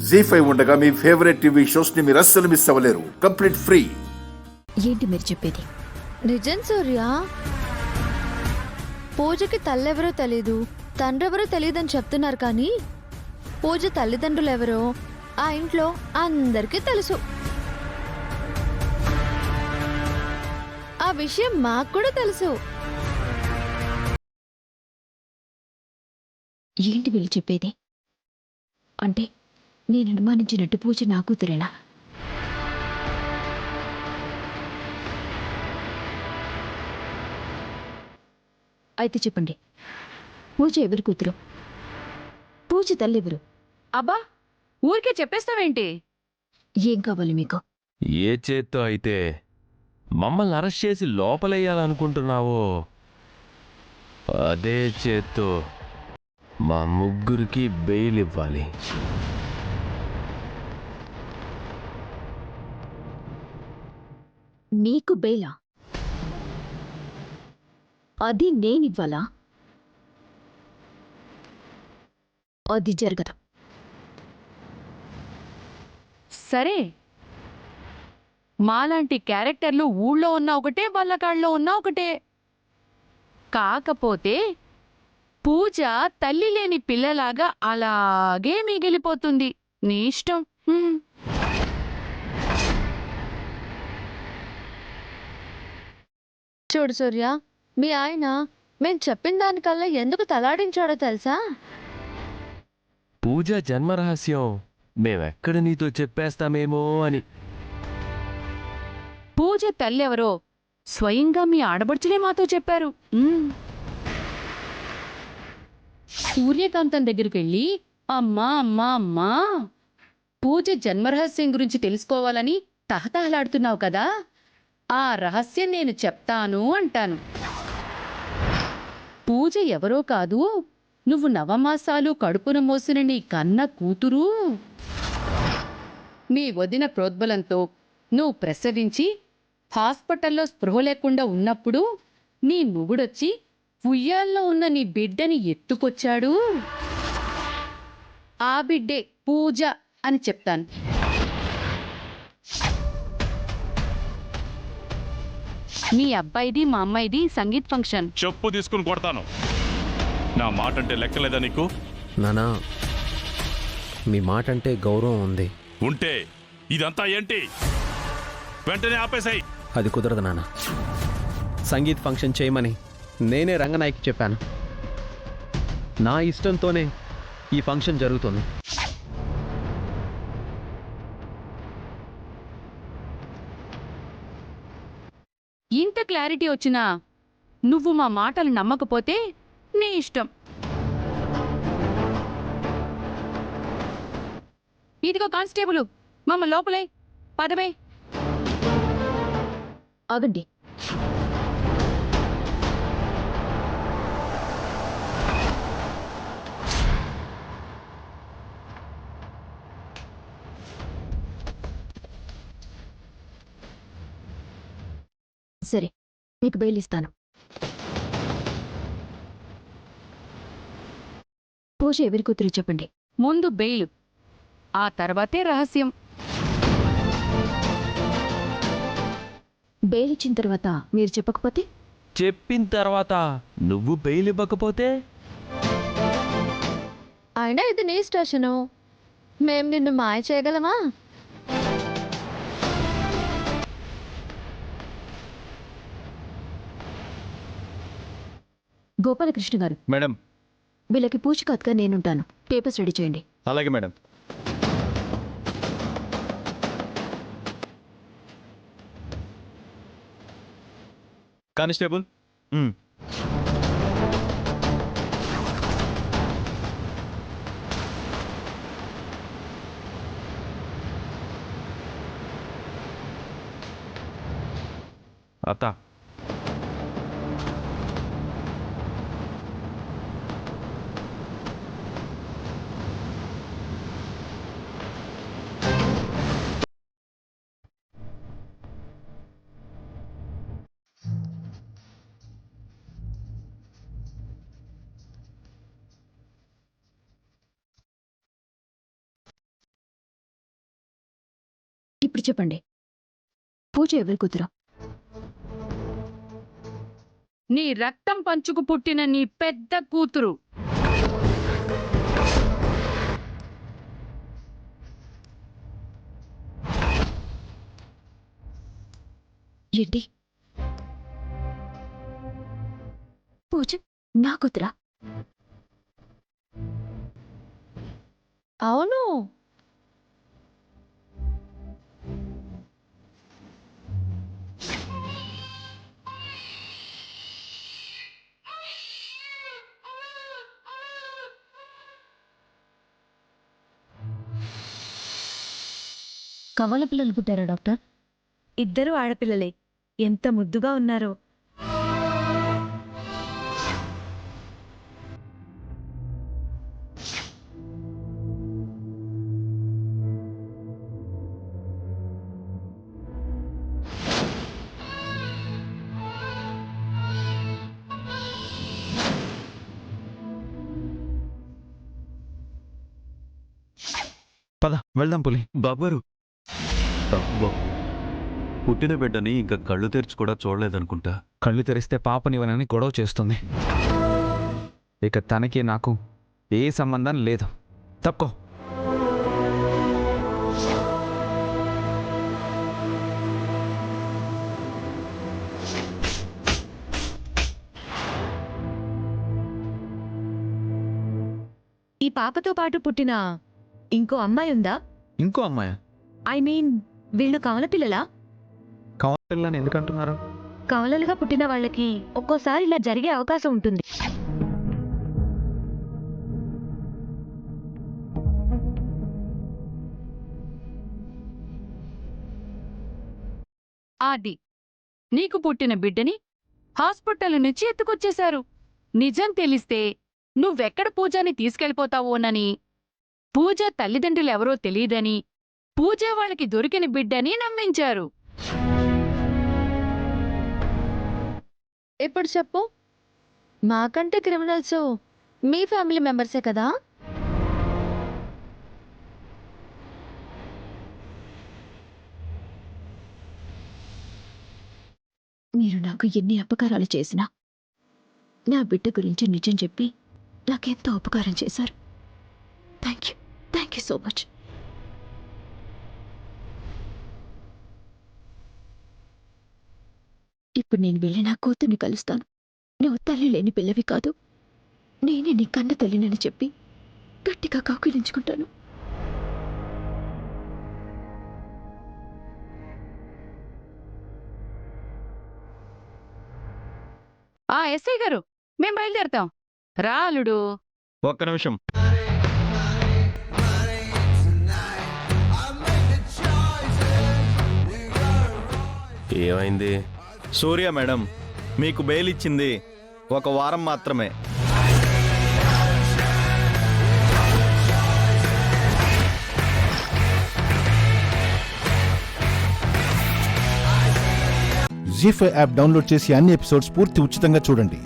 జీ5 ఉండగా మీ favourite TV shows ని మీరు అస్సలు మిస్ అవ్వలేరు. Complete free. ఏంటి మీరు చెప్పేది? నిజం సూర్య, పూజకి తల్లెవరో తెలీదు, తండ్రెవరో తెలీదని చెప్తున్నారు, కానీ పూజ తల్లిదండ్రులు ఎవరో ఆ ఇంట్లో అందరికీ తెలుసు. ఆ విషయం మాకు కూడా తెలుసు. ఏంటి వీళ్ళు చెప్పేది? అంటే నేను అనుమానించినట్టు పూజ నా కూతురేనా? అయితే చెప్పండి, పూజ ఎవరి కూతురు? పూజ తల్లెవరు? అబ్బా, ఊరికే చెప్పేస్తావేంటి? ఏం కావాలి మీకు? ఏ చేత్తో అయితే మమ్మల్ని అరెస్ట్ చేసి లోపలేయాలనుకుంటున్నావో అదే చేత్తో మా ముగ్గురికి బెయిల్ ఇవ్వాలి. మీకు బెయిలా? అది నేనివ్వాలా? అది జరగదు. సరే, మాలాంటి క్యారెక్టర్లు ఊళ్ళో ఉన్న ఒకటే, బల్లకాళ్ళలో ఉన్న ఒకటే. కాకపోతే పూజ తల్లి లేని పిల్లలాగా అలాగే మిగిలిపోతుంది. నీ ఇష్టం. చూడు సూర్య, మీ ఆయన మేం చెప్పిన దానికల్లా ఎందుకు తలాడించాడో తెలుసా? పూజ జన్మరహస్యం మేమెక్కడ నీతో చెప్పేస్తామేమో అని. పూజ తల్లెవరో స్వయంగా మీ ఆడబడుచులే మాతో చెప్పారు. సూర్యకాంతం దగ్గరికి వెళ్ళి, అమ్మా అమ్మా అమ్మా, పూజ జన్మరహస్యం గురించి తెలుసుకోవాలని తహతహలాడుతున్నావు కదా, ఆ రహస్యం నేను చెప్తాను అంటాను. పూజ ఎవరో కాదు, నువ్వు నవమాసాలు కడుపున మోసిన నీ కన్న కూతురు. మీ వదిన ప్రోద్బలంతో నువ్వు ప్రసవించి హాస్పిటల్లో స్పృహ లేకుండా ఉన్నప్పుడు నీ మొగుడొచ్చి ఉయ్యాల్లో ఉన్న నీ బిడ్డని ఎత్తుకొచ్చాడు. ఆ బిడ్డే పూజ అని చెప్తాను. మీ అబ్బాయిది మా అమ్మాయిది సంగీత్ ఫంక్షన్. చెప్పు తీసుకుని కొడతాను. నా మాట అంటే లెక్కలేదా నీకు? నానా, మీ మాట అంటే గౌరవం ఉంది. ఉంటే ఇదంతా ఏంటి? వెంటనే ఆపేసాయి. అది కుదరదు నాన్న. సంగీత్ ఫంక్షన్ చేయమని నేనే రంగనాయకి చెప్పాను. నా ఇష్టంతోనే ఈ ఫంక్షన్ జరుగుతుంది. ఇంత క్లారిటీ వచ్చినా నువ్వు మా మాటలు నమ్మకపోతే నీ ఇష్టం. ఇదిగో కానిస్టేబుల్, మమ్మ లోపలే పదమే. ఆగండి. సరే, మీకు బెయిల్ ఇస్తాను. పూజ ఎవరి కూతురు చెప్పండి. ముందు బెయిల్, ఆ తర్వాతే రహస్యం. బెయిల్ ఇచ్చిన తర్వాత మీరు చెప్పకపోతే? చెప్పిన తర్వాత నువ్వు బెయిల్ ఇవ్వకపోతే? అయినా ఇది నీ స్టేషను, మేం నిన్ను మాయ చేయగలమా? గోపాలకృష్ణ గారు, మేడం. వీళ్ళకి పూచికత్తుగా నేనుంటాను. పేపర్స్ రెడీ చేయండి. అలాగే మేడం. కానిస్టేబుల్. అత్త ఇప్పుడు చెప్పండి, పూజ ఎవరి కూతురు? నీ రక్తం పంచుకు పుట్టిన నీ పెద్ద కూతురు. ఏంటి? పూజ నా కూతురా? అవును. కవల పిల్లలు పుట్టారా డాక్టర్? ఇద్దరు ఆడపిల్లలే. ఎంత ముద్దుగా ఉన్నారో. పద వెళ్దాం పులి. బాబుగారు, పుట్టిన బిడ్డని ఇంకా కళ్ళు తెరిచి కూడా చూడలేదనుకుంటా. కళ్ళు తెరిస్తే పాపనివనని గొడవ చేస్తుంది. ఇక తనకి నాకు ఏ సంబంధం లేదు. తప్పుకో. ఈ పాపతో పాటు పుట్టిన ఇంకో అమ్మాయి ఉందా? ఇంకో అమ్మాయి ఐ మీన్, వీళ్ళు కవల పిల్లలా? కావాలని ఎందుకు అంటున్నారు? కవలలుగా పుట్టిన వాళ్ళకి ఒక్కోసారి ఇలా జరిగే అవకాశం ఉంటుంది. ఆది, నీకు పుట్టిన బిడ్డని హాస్పిటల్ నుంచి ఎత్తుకొచ్చేశారు. నిజం తెలిస్తే నువ్వెక్కడ పూజని తీసుకెళ్ళిపోతావోనని, పూజ తల్లిదండ్రులెవరో తెలీదని, పూజ వాళ్ళకి దొరికిన బిడ్డని నమ్మించారు. ఇప్పుడు చెప్పు, మాకంటే క్రిమినల్స్ మీ ఫ్యామిలీ మెంబర్సే కదా? మీరు నాకు ఎన్ని అపకారాలు చేసినా నా బిడ్డ గురించి నిజం చెప్పి నాకెంతో ఉపకారం చేశారు. Thank you so much. ఇప్పుడు నేను వెళ్ళి నా కూతుర్ని కలుస్తాను. నువ్వు తల్లి లేని పిల్లవి కాదు, నేనే నీ కన్న తల్లినని చెప్పి గట్టిగా కౌగిలించుకుంటాను. ఆ ఎస్ఐ గారు, మేం బయలుదేరతాం. రా అల్లుడు. ఒక్క నిమిషం. ఏమైంది? సూర్య మేడం మీకు బెయిల్ ఇచ్చింది 1 వారం మాత్రమే. జీ5 యాప్ డౌన్లోడ్ చేసి అన్ని ఎపిసోడ్స్ పూర్తి ఉచితంగా చూడండి.